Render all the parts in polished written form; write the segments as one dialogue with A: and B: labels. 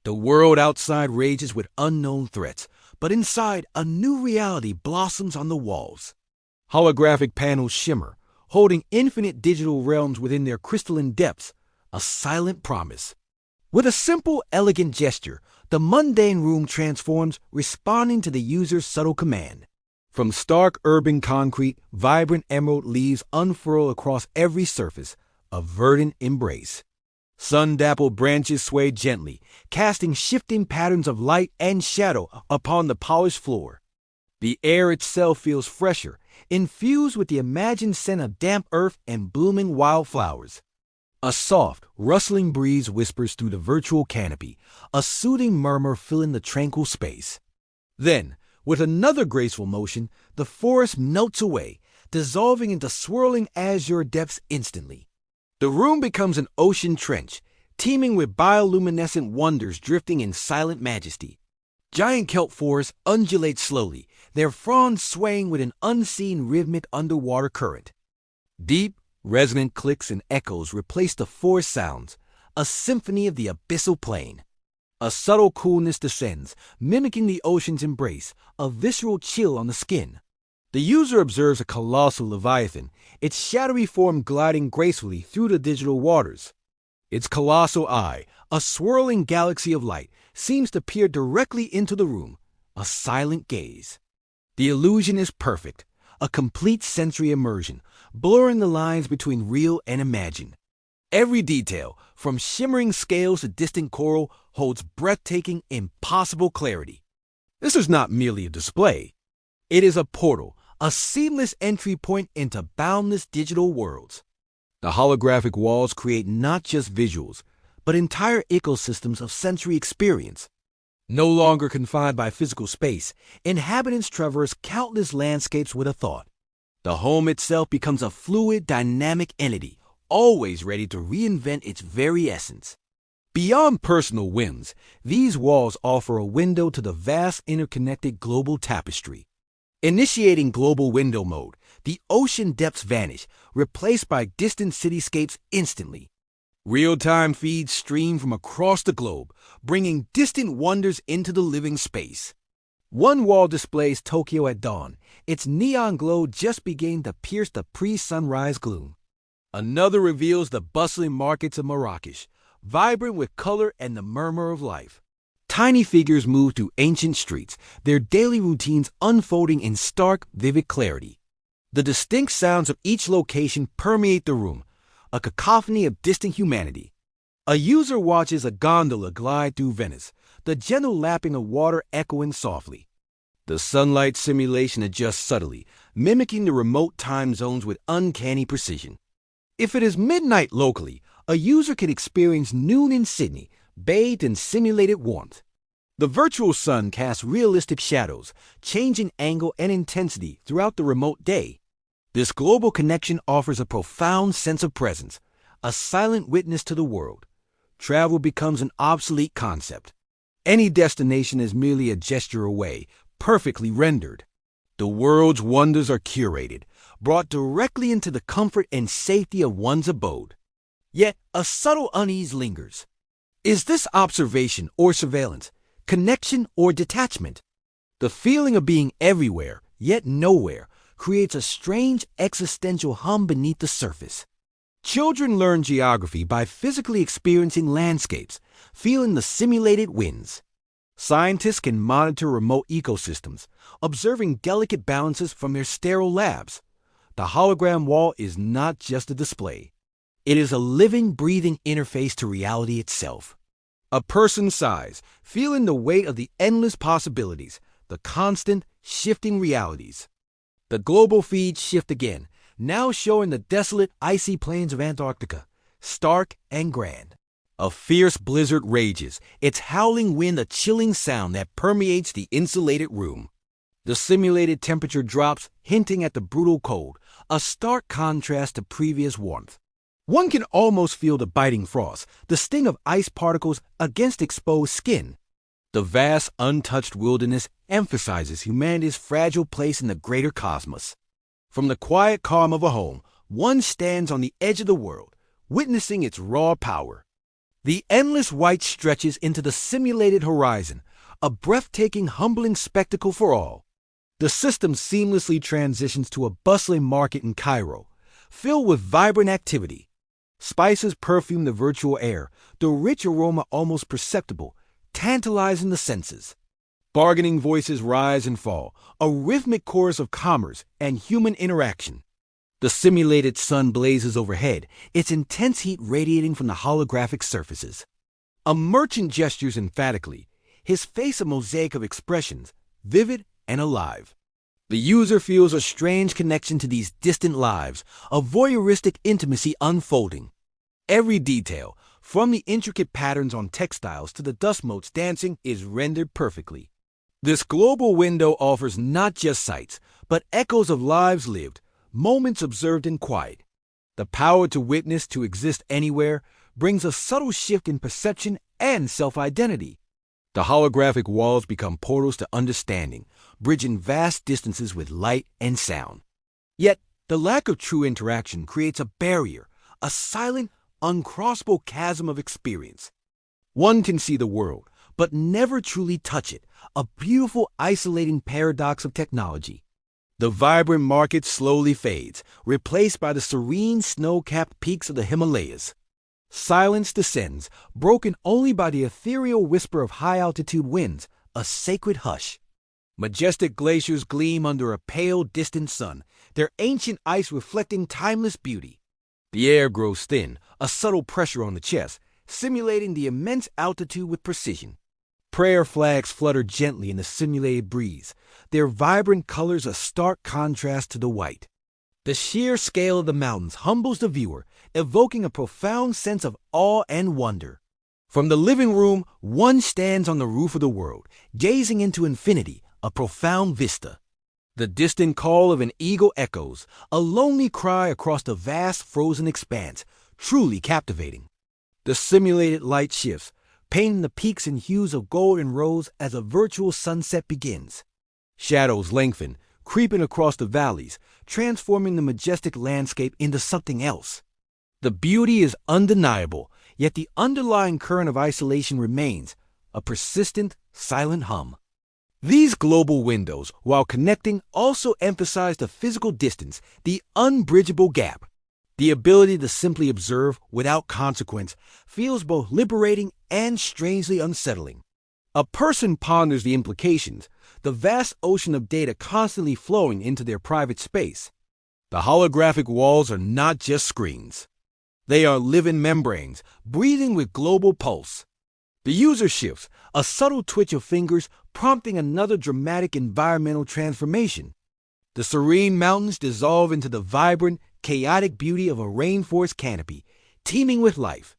A: The world outside rages with unknown threats, but inside, a new reality blossoms on the walls. Holographic panels shimmer, holding infinite digital realms within their crystalline depths, a silent promise. With a simple, elegant gesture, the mundane room transforms, responding to the user's subtle command. From stark urban concrete, vibrant emerald leaves unfurl across every surface, a verdant embrace. Sun-dappled branches sway gently, casting shifting patterns of light and shadow upon the polished floor. The air itself feels fresher, infused with the imagined scent of damp earth and blooming wildflowers. A soft, rustling breeze whispers through the virtual canopy, a soothing murmur filling the tranquil space. Then, with another graceful motion, the forest melts away, dissolving into swirling azure depths instantly. The room becomes an ocean trench, teeming with bioluminescent wonders drifting in silent majesty. Giant kelp forests undulate slowly, their fronds swaying with an unseen rhythmic underwater current. Deep, resonant clicks and echoes replace the forest sounds, a symphony of the abyssal plain. A subtle coolness descends, mimicking the ocean's embrace, a visceral chill on the skin. The user observes a colossal leviathan, its shadowy form gliding gracefully through the digital waters. Its colossal eye, a swirling galaxy of light, seems to peer directly into the room, a silent gaze. The illusion is perfect, a complete sensory immersion, blurring the lines between real and imagined. Every detail, from shimmering scales to distant coral, holds breathtaking, impossible clarity. This is not merely a display. It is a portal, a seamless entry point into boundless digital worlds. The holographic walls create not just visuals, but entire ecosystems of sensory experience. No longer confined by physical space, inhabitants traverse countless landscapes with a thought. The home itself becomes a fluid, dynamic entity, always ready to reinvent its very essence. Beyond personal whims, these walls offer a window to the vast interconnected global tapestry. Initiating global window mode, the ocean depths vanish, replaced by distant cityscapes instantly. Real-time feeds stream from across the globe, bringing distant wonders into the living space. One wall displays Tokyo at dawn, its neon glow just beginning to pierce the pre-sunrise gloom. Another reveals the bustling markets of Marrakesh, vibrant with color and the murmur of life. Tiny figures move through ancient streets, their daily routines unfolding in stark, vivid clarity. The distinct sounds of each location permeate the room, a cacophony of distant humanity. A user watches a gondola glide through Venice, the gentle lapping of water echoing softly. The sunlight simulation adjusts subtly, mimicking the remote time zones with uncanny precision. If it is midnight locally, a user can experience noon in Sydney, bathed in simulated warmth. The virtual sun casts realistic shadows, changing angle and intensity throughout the remote day. This global connection offers a profound sense of presence, a silent witness to the world. Travel becomes an obsolete concept. Any destination is merely a gesture away, perfectly rendered. The world's wonders are curated, brought directly into the comfort and safety of one's abode. Yet a subtle unease lingers. Is this observation or surveillance, connection or detachment? The feeling of being everywhere, yet nowhere, creates a strange existential hum beneath the surface. Children learn geography by physically experiencing landscapes, feeling the simulated winds. Scientists can monitor remote ecosystems, observing delicate balances from their sterile labs. The hologram wall is not just a display. It is a living, breathing interface to reality itself. A person's size, feeling the weight of the endless possibilities, the constant, shifting realities. The global feeds shift again, now showing the desolate, icy plains of Antarctica, stark and grand. A fierce blizzard rages, its howling wind a chilling sound that permeates the insulated room. The simulated temperature drops, hinting at the brutal cold, a stark contrast to previous warmth. One can almost feel the biting frost, the sting of ice particles against exposed skin. The vast, untouched wilderness emphasizes humanity's fragile place in the greater cosmos. From the quiet calm of a home, one stands on the edge of the world, witnessing its raw power. The endless white stretches into the simulated horizon, a breathtaking, humbling spectacle for all. The system seamlessly transitions to a bustling market in Cairo, filled with vibrant activity. Spices perfume the virtual air, the rich aroma almost perceptible, tantalizing the senses. Bargaining voices rise and fall, a rhythmic chorus of commerce and human interaction. The simulated sun blazes overhead, its intense heat radiating from the holographic surfaces. A merchant gestures emphatically, his face a mosaic of expressions, vivid and alive. The user feels a strange connection to these distant lives, a voyeuristic intimacy unfolding. Every detail, from the intricate patterns on textiles to the dust motes dancing, is rendered perfectly. This global window offers not just sights, but echoes of lives lived, moments observed in quiet. The power to witness, to exist anywhere, brings a subtle shift in perception and self-identity. The holographic walls become portals to understanding, bridging vast distances with light and sound. Yet, the lack of true interaction creates a barrier, a silent, uncrossable chasm of experience. One can see the world, but never truly touch it, a beautiful, isolating paradox of technology. The vibrant market slowly fades, replaced by the serene, snow-capped peaks of the Himalayas. Silence descends, broken only by the ethereal whisper of high-altitude winds, a sacred hush. Majestic glaciers gleam under a pale, distant sun, their ancient ice reflecting timeless beauty. The air grows thin, a subtle pressure on the chest, simulating the immense altitude with precision. Prayer flags flutter gently in the simulated breeze, their vibrant colors a stark contrast to the white. The sheer scale of the mountains humbles the viewer, evoking a profound sense of awe and wonder. From the living room, one stands on the roof of the world, gazing into infinity, a profound vista. The distant call of an eagle echoes, a lonely cry across the vast frozen expanse, truly captivating. The simulated light shifts, painting the peaks in hues of gold and rose as a virtual sunset begins. Shadows lengthen, creeping across the valleys, transforming the majestic landscape into something else. The beauty is undeniable, yet the underlying current of isolation remains, a persistent, silent hum. These global windows, while connecting, also emphasize the physical distance, the unbridgeable gap. The ability to simply observe without consequence feels both liberating and strangely unsettling. A person ponders the implications, the vast ocean of data constantly flowing into their private space. The holographic walls are not just screens. They are living membranes, breathing with global pulse. The user shifts, a subtle twitch of fingers prompting another dramatic environmental transformation. The serene mountains dissolve into the vibrant, chaotic beauty of a rainforest canopy, teeming with life.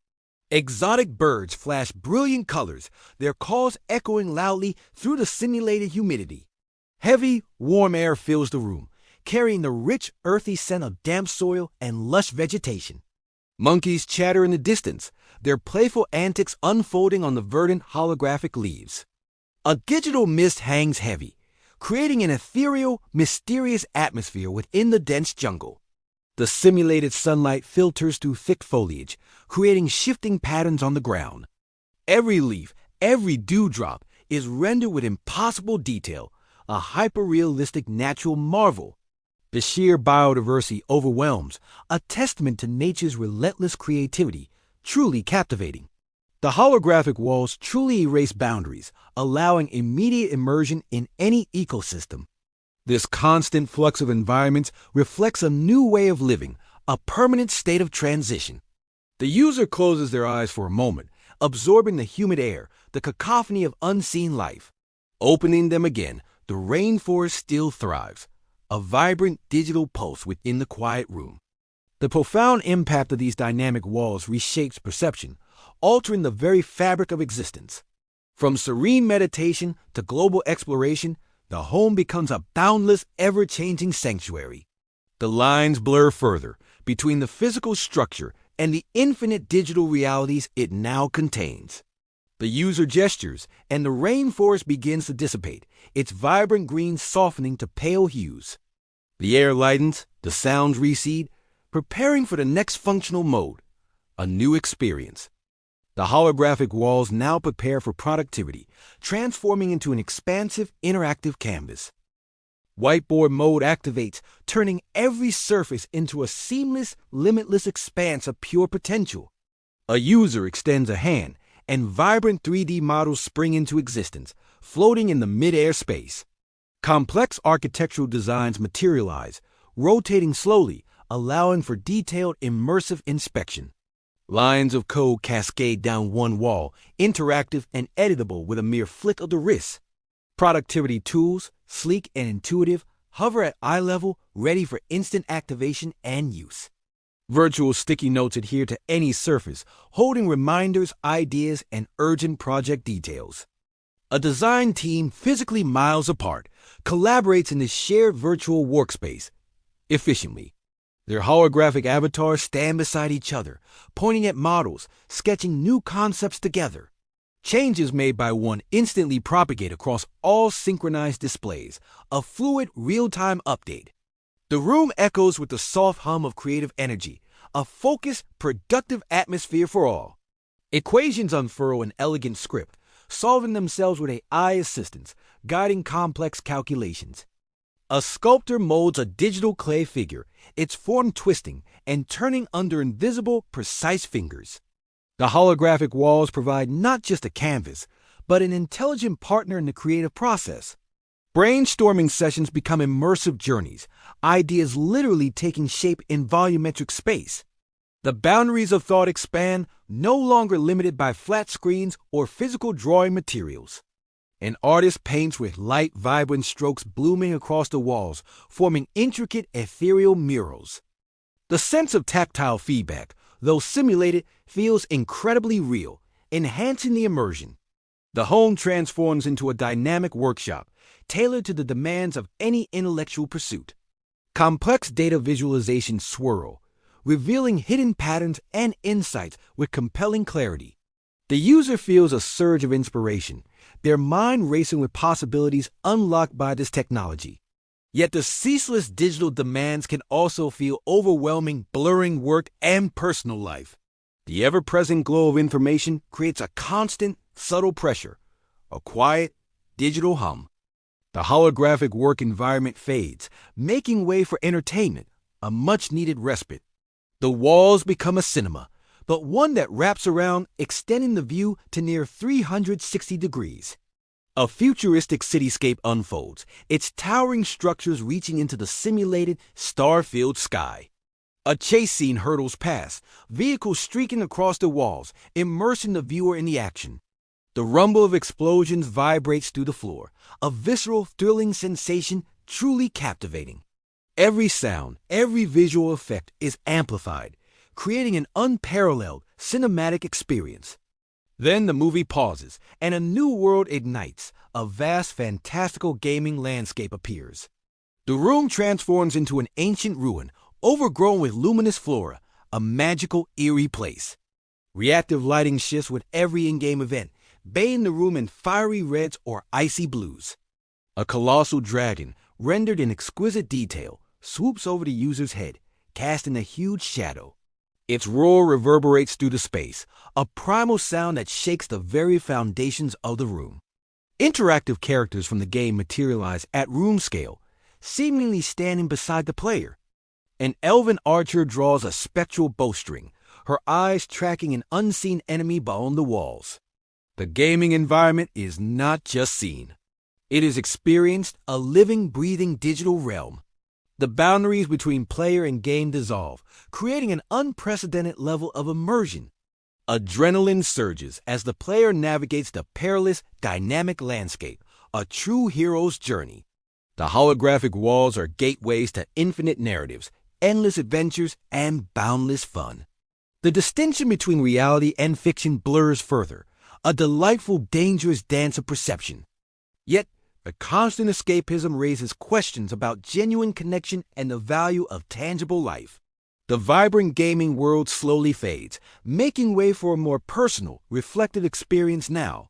A: Exotic birds flash brilliant colors, their calls echoing loudly through the simulated humidity. Heavy, warm air fills the room, carrying the rich, earthy scent of damp soil and lush vegetation. Monkeys chatter in the distance, their playful antics unfolding on the verdant holographic leaves. A digital mist hangs heavy, creating an ethereal, mysterious atmosphere within the dense jungle. The simulated sunlight filters through thick foliage, creating shifting patterns on the ground. Every leaf, every dewdrop is rendered with impossible detail, a hyper-realistic natural marvel. The sheer biodiversity overwhelms, a testament to nature's relentless creativity, truly captivating. The holographic walls truly erase boundaries, allowing immediate immersion in any ecosystem. This constant flux of environments reflects a new way of living, a permanent state of transition. The user closes their eyes for a moment, absorbing the humid air, the cacophony of unseen life. Opening them again, the rainforest still thrives, a vibrant digital pulse within the quiet room. The profound impact of these dynamic walls reshapes perception, altering the very fabric of existence. From serene meditation to global exploration, the home becomes a boundless, ever-changing sanctuary. The lines blur further between the physical structure and the infinite digital realities it now contains. The user gestures, and the rainforest begins to dissipate, its vibrant green softening to pale hues. The air lightens, the sounds recede, preparing for the next functional mode, a new experience. The holographic walls now prepare for productivity, transforming into an expansive, interactive canvas. Whiteboard mode activates, turning every surface into a seamless, limitless expanse of pure potential. A user extends a hand, and vibrant 3D models spring into existence, floating in the mid-air space. Complex architectural designs materialize, rotating slowly, allowing for detailed, immersive inspection. Lines of code cascade down one wall, interactive and editable with a mere flick of the wrist. Productivity tools, sleek and intuitive, hover at eye level, ready for instant activation and use. Virtual sticky notes adhere to any surface, holding reminders, ideas, and urgent project details. A design team physically miles apart collaborates in this shared virtual workspace efficiently. Their holographic avatars stand beside each other, pointing at models, sketching new concepts together. Changes made by one instantly propagate across all synchronized displays, a fluid, real-time update. The room echoes with the soft hum of creative energy, a focused, productive atmosphere for all. Equations unfurl in elegant script, solving themselves with AI assistance, guiding complex calculations. A sculptor molds a digital clay figure, its form twisting and turning under invisible, precise fingers. The holographic walls provide not just a canvas, but an intelligent partner in the creative process. Brainstorming sessions become immersive journeys, ideas literally taking shape in volumetric space. The boundaries of thought expand, no longer limited by flat screens or physical drawing materials. An artist paints with light, vibrant strokes blooming across the walls, forming intricate, ethereal murals. The sense of tactile feedback, though simulated, feels incredibly real, enhancing the immersion. The home transforms into a dynamic workshop, tailored to the demands of any intellectual pursuit. Complex data visualizations swirl, revealing hidden patterns and insights with compelling clarity. The user feels a surge of inspiration, their mind racing with possibilities unlocked by this technology. Yet the ceaseless digital demands can also feel overwhelming, blurring work and personal life. The ever-present glow of information creates a constant, subtle pressure, a quiet, digital hum. The holographic work environment fades, making way for entertainment, a much-needed respite. The walls become a cinema, but one that wraps around, extending the view to near 360 degrees. A futuristic cityscape unfolds, its towering structures reaching into the simulated, star-filled sky. A chase scene hurtles past, vehicles streaking across the walls, immersing the viewer in the action. The rumble of explosions vibrates through the floor, a visceral, thrilling sensation truly captivating. Every sound, every visual effect is amplified, creating an unparalleled cinematic experience. Then the movie pauses, and a new world ignites. A vast, fantastical gaming landscape appears. The room transforms into an ancient ruin, overgrown with luminous flora, a magical, eerie place. Reactive lighting shifts with every in-game event, bathing the room in fiery reds or icy blues. A colossal dragon, rendered in exquisite detail, swoops over the user's head, casting a huge shadow. Its roar reverberates through the space, a primal sound that shakes the very foundations of the room. Interactive characters from the game materialize at room scale, seemingly standing beside the player. An elven archer draws a spectral bowstring, her eyes tracking an unseen enemy beyond the walls. The gaming environment is not just seen. It is experienced, a living, breathing digital realm. The boundaries between player and game dissolve, creating an unprecedented level of immersion. Adrenaline surges as the player navigates the perilous, dynamic landscape, a true hero's journey. The holographic walls are gateways to infinite narratives, endless adventures, and boundless fun. The distinction between reality and fiction blurs further, a delightful, dangerous dance of perception. Yet, the constant escapism raises questions about genuine connection and the value of tangible life. The vibrant gaming world slowly fades, making way for a more personal, reflective experience now.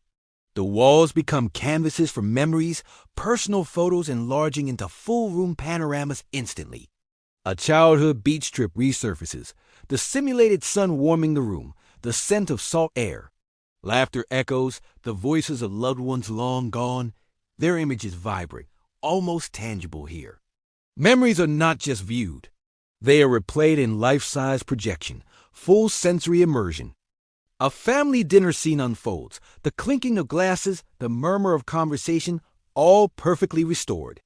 A: The walls become canvases for memories, personal photos enlarging into full-room panoramas instantly. A childhood beach trip resurfaces, the simulated sun warming the room, the scent of salt air. Laughter echoes, the voices of loved ones long gone, their images vibrate, almost tangible here. Memories are not just viewed. They are replayed in life-size projection, full sensory immersion. A family dinner scene unfolds, the clinking of glasses, the murmur of conversation, all perfectly restored.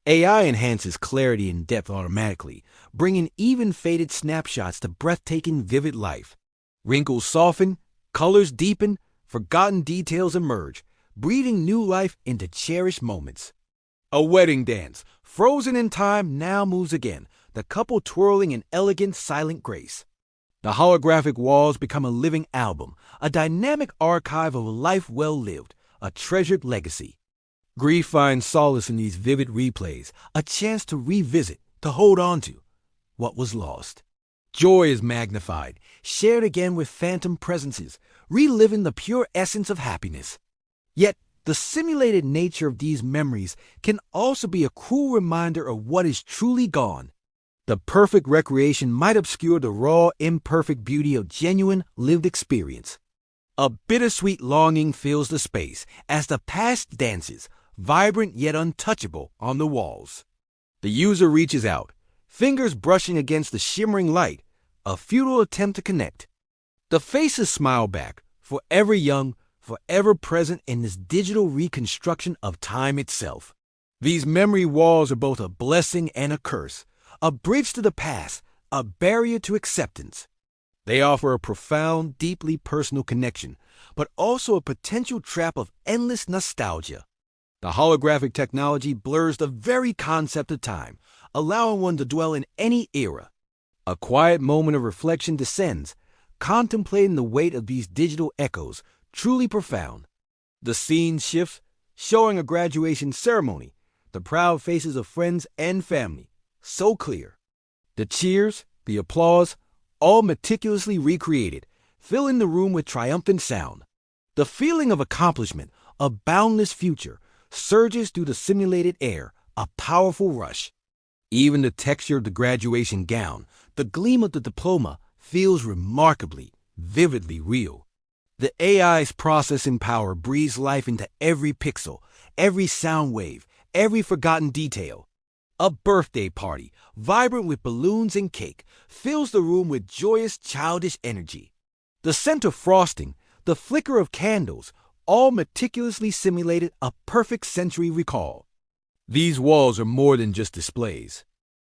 A: AI enhances clarity and depth automatically, bringing even faded snapshots to breathtaking, vivid life. Wrinkles soften, colors deepen, forgotten details emerge, breathing new life into cherished moments. A wedding dance, frozen in time, now moves again, the couple twirling in elegant, silent grace. The holographic walls become a living album, a dynamic archive of a life well lived, a treasured legacy. Grief finds solace in these vivid replays, a chance to revisit, to hold on to what was lost. Joy is magnified, shared again with phantom presences, reliving the pure essence of happiness. Yet, the simulated nature of these memories can also be a cruel reminder of what is truly gone. The perfect recreation might obscure the raw, imperfect beauty of genuine, lived experience. A bittersweet longing fills the space as the past dances, vibrant yet untouchable, on the walls. The user reaches out, fingers brushing against the shimmering light, a futile attempt to connect. The faces smile back, forever young, forever present in this digital reconstruction of time itself. These memory walls are both a blessing and a curse, a bridge to the past, a barrier to acceptance. They offer a profound, deeply personal connection, but also a potential trap of endless nostalgia. The holographic technology blurs the very concept of time, allowing one to dwell in any era. A quiet moment of reflection descends, contemplating the weight of these digital echoes, truly profound. The scene shifts, showing a graduation ceremony, the proud faces of friends and family, so clear. The cheers, the applause, all meticulously recreated, filling the room with triumphant sound. The feeling of accomplishment, a boundless future, surges through the simulated air, a powerful rush. Even the texture of the graduation gown, the gleam of the diploma, feels remarkably, vividly real. The AI's processing power breathes life into every pixel, every sound wave, every forgotten detail. A birthday party, vibrant with balloons and cake, fills the room with joyous, childish energy. The scent of frosting, the flicker of candles, all meticulously simulated a perfect sensory recall. These walls are more than just displays.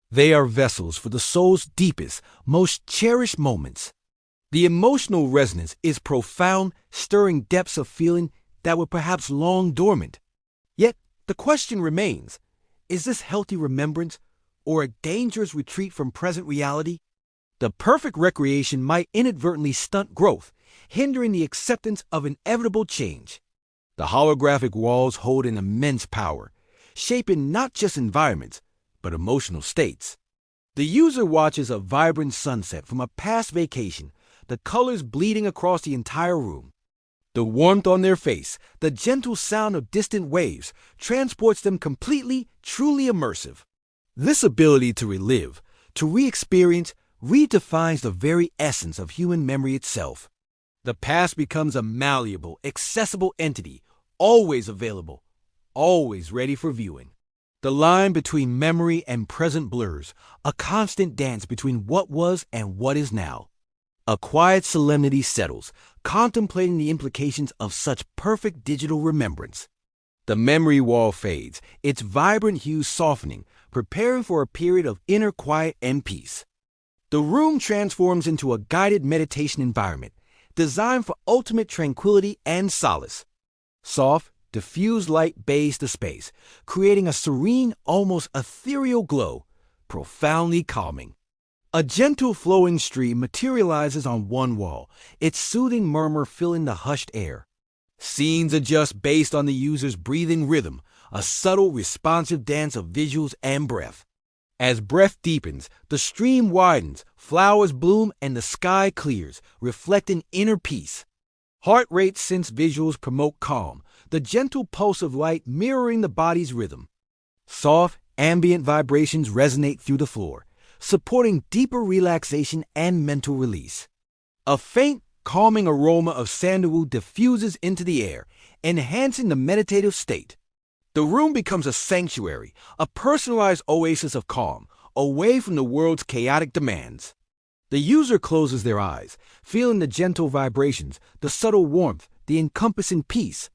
A: They are vessels for the soul's deepest, most cherished moments. The emotional resonance is profound, stirring depths of feeling that were perhaps long dormant. Yet, the question remains, is this healthy remembrance or a dangerous retreat from present reality? The perfect recreation might inadvertently stunt growth, hindering the acceptance of inevitable change. The holographic walls hold an immense power, shaping not just environments, but emotional states. The user watches a vibrant sunset from a past vacation, the colors bleeding across the entire room. The warmth on their face, the gentle sound of distant waves, transports them completely, truly immersive. This ability to relive, to re-experience, redefines the very essence of human memory itself. The past becomes a malleable, accessible entity, always available, always ready for viewing. The line between memory and present blurs, a constant dance between what was and what is now. A quiet solemnity settles, contemplating the implications of such perfect digital remembrance. The memory wall fades, its vibrant hues softening, preparing for a period of inner quiet and peace. The room transforms into a guided meditation environment, designed for ultimate tranquility and solace. Soft, diffused light bathes the space, creating a serene, almost ethereal glow, profoundly calming. A gentle flowing stream materializes on one wall, its soothing murmur filling the hushed air. Scenes adjust based on the user's breathing rhythm, a subtle, responsive dance of visuals and breath. As breath deepens, the stream widens, flowers bloom, and the sky clears, reflecting inner peace. Heart rate sync visuals promote calm, the gentle pulse of light mirroring the body's rhythm. Soft, ambient vibrations resonate through the floor, supporting deeper relaxation and mental release. A faint, calming aroma of sandalwood diffuses into the air, enhancing the meditative state. The room becomes a sanctuary, a personalized oasis of calm, away from the world's chaotic demands. The user closes their eyes, feeling the gentle vibrations, the subtle warmth, the encompassing peace.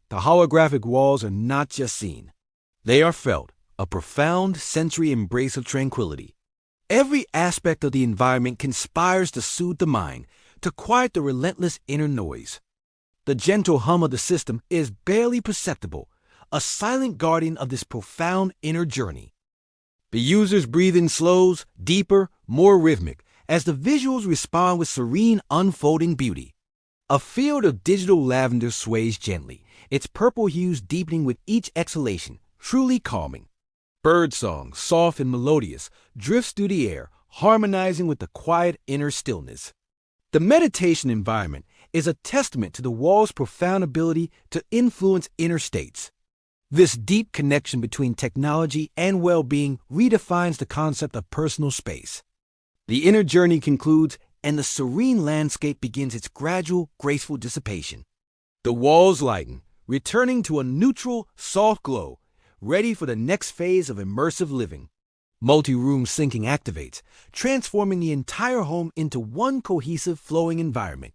A: The holographic walls are not just seen. They are felt, a profound sensory embrace of tranquility. Every aspect of the environment conspires to soothe the mind, to quiet the relentless inner noise. The gentle hum of the system is barely perceptible, a silent guardian of this profound inner journey. The user's breathing slows, deeper, more rhythmic, as the visuals respond with serene, unfolding beauty. A field of digital lavender sways gently, its purple hues deepening with each exhalation, truly calming. Birdsong, soft and melodious, drifts through the air, harmonizing with the quiet inner stillness. The meditation environment is a testament to the wall's profound ability to influence inner states. This deep connection between technology and well-being redefines the concept of personal space. The inner journey concludes, and the serene landscape begins its gradual, graceful dissipation. The walls lighten, returning to a neutral, soft glow, ready for the next phase of immersive living. Multi-room syncing activates, transforming the entire home into one cohesive, flowing environment.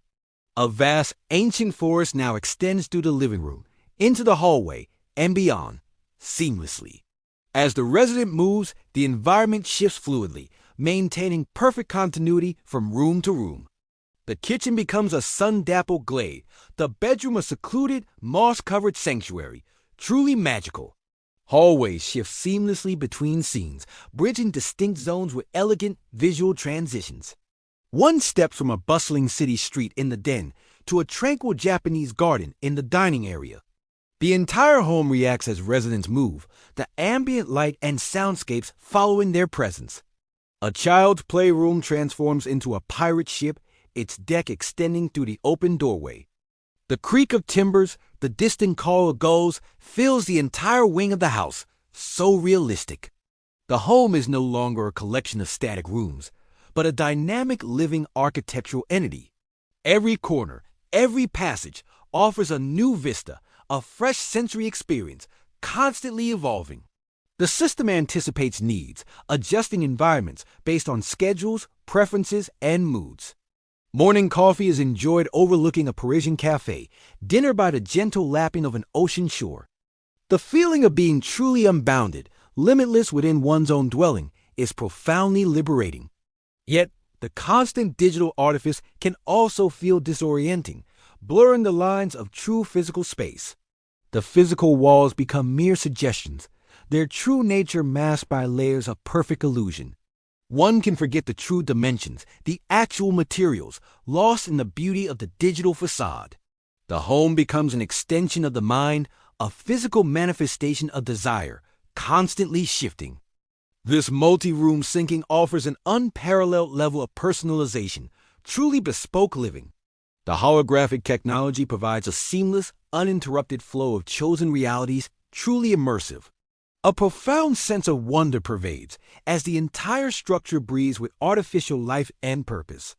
A: A vast, ancient forest now extends through the living room, into the hallway, and beyond, seamlessly. As the resident moves, the environment shifts fluidly, maintaining perfect continuity from room to room. The kitchen becomes a sun-dappled glade, the bedroom a secluded, moss-covered sanctuary, truly magical. Hallways shift seamlessly between scenes, bridging distinct zones with elegant visual transitions. One steps from a bustling city street in the den to a tranquil Japanese garden in the dining area. The entire home reacts as residents move, the ambient light and soundscapes following their presence. A child's playroom transforms into a pirate ship, its deck extending through the open doorway. The creak of timbers, the distant call of gulls, fills the entire wing of the house, so realistic. The home is no longer a collection of static rooms, but a dynamic living architectural entity. Every corner, every passage offers a new vista, a fresh sensory experience, constantly evolving. The system anticipates needs, adjusting environments based on schedules, preferences, and moods. Morning coffee is enjoyed overlooking a Parisian cafe, dinner by the gentle lapping of an ocean shore. The feeling of being truly unbounded, limitless within one's own dwelling, is profoundly liberating. Yet, the constant digital artifice can also feel disorienting, blurring the lines of true physical space. The physical walls become mere suggestions, their true nature masked by layers of perfect illusion. One can forget the true dimensions, the actual materials, lost in the beauty of the digital facade. The home becomes an extension of the mind, a physical manifestation of desire, constantly shifting. This multi-room syncing offers an unparalleled level of personalization, truly bespoke living. The holographic technology provides a seamless, uninterrupted flow of chosen realities, truly immersive. A profound sense of wonder pervades as the entire structure breathes with artificial life and purpose.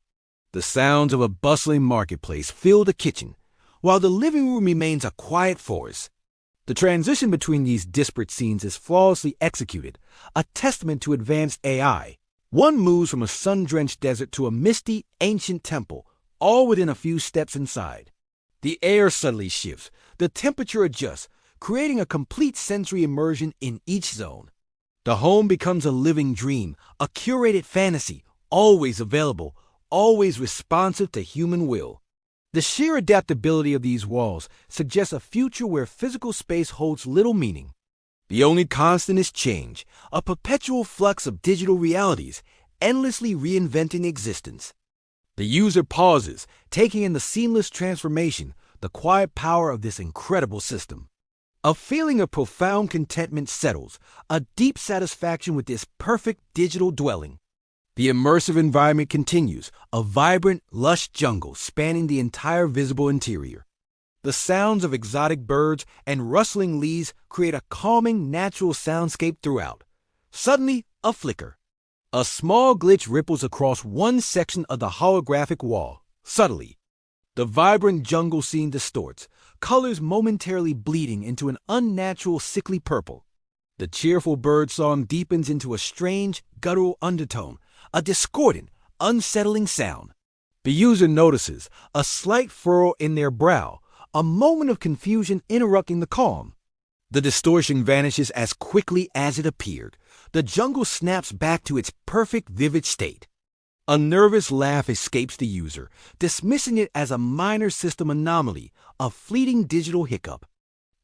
A: The sounds of a bustling marketplace fill the kitchen, while the living room remains a quiet forest. The transition between these disparate scenes is flawlessly executed, a testament to advanced AI. One moves from a sun-drenched desert to a misty, ancient temple, all within a few steps inside. The air subtly shifts, the temperature adjusts, creating a complete sensory immersion in each zone. The home becomes a living dream, a curated fantasy, always available, always responsive to human will. The sheer adaptability of these walls suggests a future where physical space holds little meaning. The only constant is change, a perpetual flux of digital realities, endlessly reinventing existence. The user pauses, taking in the seamless transformation, the quiet power of this incredible system. A feeling of profound contentment settles, a deep satisfaction with this perfect digital dwelling. The immersive environment continues, a vibrant, lush jungle spanning the entire visible interior. The sounds of exotic birds and rustling leaves create a calming, natural soundscape throughout. Suddenly, a flicker. A small glitch ripples across one section of the holographic wall, subtly. The vibrant jungle scene distorts, colors momentarily bleeding into an unnatural sickly purple. The cheerful bird song deepens into a strange, guttural undertone, a discordant, unsettling sound. The user notices a slight furrow in their brow, a moment of confusion interrupting the calm. The distortion vanishes as quickly as it appeared. The jungle snaps back to its perfect, vivid state. A nervous laugh escapes the user, dismissing it as a minor system anomaly, a fleeting digital hiccup.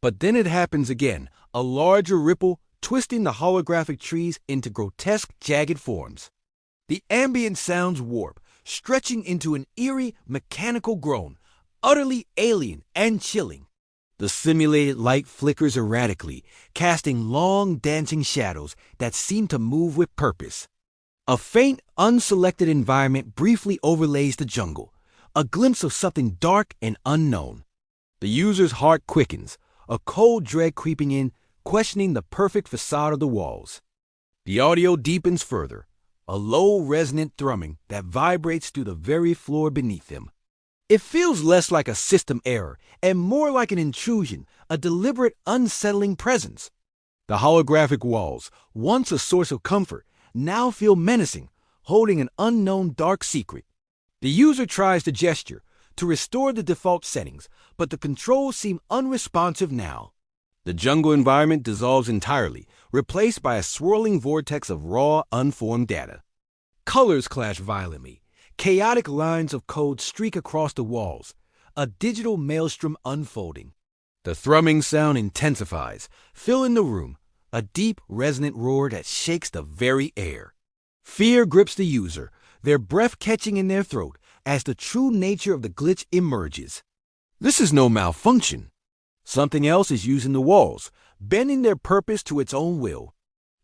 A: But then it happens again, a larger ripple twisting the holographic trees into grotesque, jagged forms. The ambient sounds warp, stretching into an eerie, mechanical groan, utterly alien and chilling. The simulated light flickers erratically, casting long, dancing shadows that seem to move with purpose. A faint, unselected environment briefly overlays the jungle, a glimpse of something dark and unknown. The user's heart quickens, a cold dread creeping in, questioning the perfect facade of the walls. The audio deepens further, a low, resonant thrumming that vibrates through the very floor beneath them. It feels less like a system error and more like an intrusion, a deliberate, unsettling presence. The holographic walls, once a source of comfort, now feel menacing, holding an unknown dark secret. The user tries to gesture, to restore the default settings, but the controls seem unresponsive now. The jungle environment dissolves entirely, replaced by a swirling vortex of raw, unformed data. Colors clash violently. Chaotic lines of code streak across the walls, a digital maelstrom unfolding. The thrumming sound intensifies, filling the room, a deep, resonant roar that shakes the very air. Fear grips the user, their breath catching in their throat as the true nature of the glitch emerges. This is no malfunction. Something else is using the walls, bending their purpose to its own will.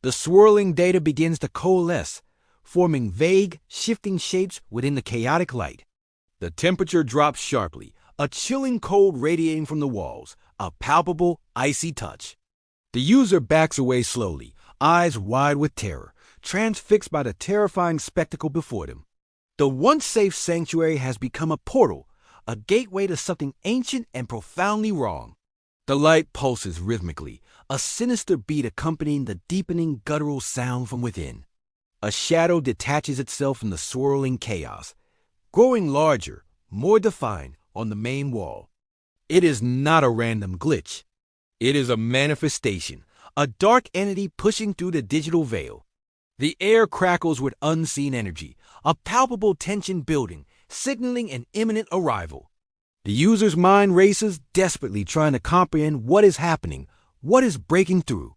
A: The swirling data begins to coalesce, forming vague, shifting shapes within the chaotic light. The temperature drops sharply, a chilling cold radiating from the walls, a palpable, icy touch. The user backs away slowly, eyes wide with terror, transfixed by the terrifying spectacle before them. The once safe sanctuary has become a portal, a gateway to something ancient and profoundly wrong. The light pulses rhythmically, a sinister beat accompanying the deepening guttural sound from within. A shadow detaches itself from the swirling chaos, growing larger, more defined on the main wall. It is not a random glitch. It is a manifestation, a dark entity pushing through the digital veil. The air crackles with unseen energy, a palpable tension building, signaling an imminent arrival. The user's mind races, desperately trying to comprehend what is happening, what is breaking through.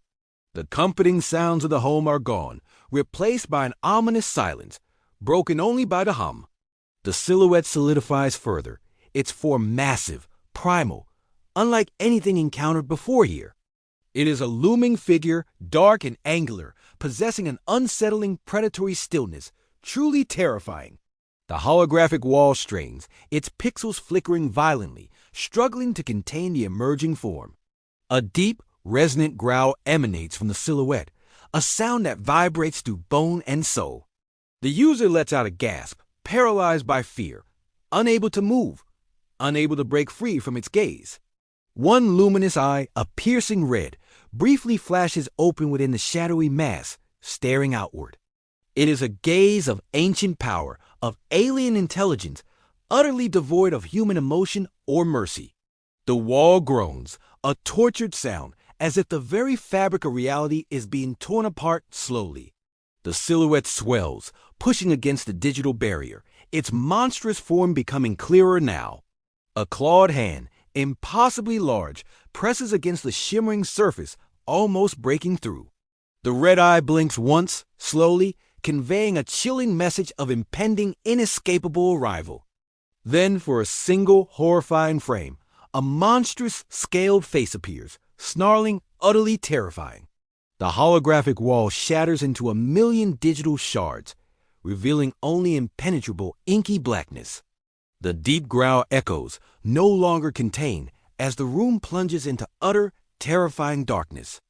A: The comforting sounds of the home are gone, replaced by an ominous silence, broken only by the hum. The silhouette solidifies further, its form massive, primal, unlike anything encountered before here. It is a looming figure, dark and angular, possessing an unsettling predatory stillness, truly terrifying. The holographic wall strains, its pixels flickering violently, struggling to contain the emerging form. A deep, resonant growl emanates from the silhouette, a sound that vibrates through bone and soul. The user lets out a gasp, paralyzed by fear, unable to move, unable to break free from its gaze. One luminous eye, a piercing red, briefly flashes open within the shadowy mass, staring outward. It is a gaze of ancient power, of alien intelligence, utterly devoid of human emotion or mercy. The wall groans, a tortured sound, as if the very fabric of reality is being torn apart slowly. The silhouette swells, pushing against the digital barrier, its monstrous form becoming clearer now. A clawed hand, impossibly large, presses against the shimmering surface, almost breaking through. The red eye blinks once, slowly, conveying a chilling message of impending, inescapable arrival. Then, for a single, horrifying frame, a monstrous, scaled face appears, snarling, utterly terrifying. The holographic wall shatters into a million digital shards, revealing only impenetrable, inky blackness. The deep growl echoes, no longer contained, as the room plunges into utter, terrifying darkness.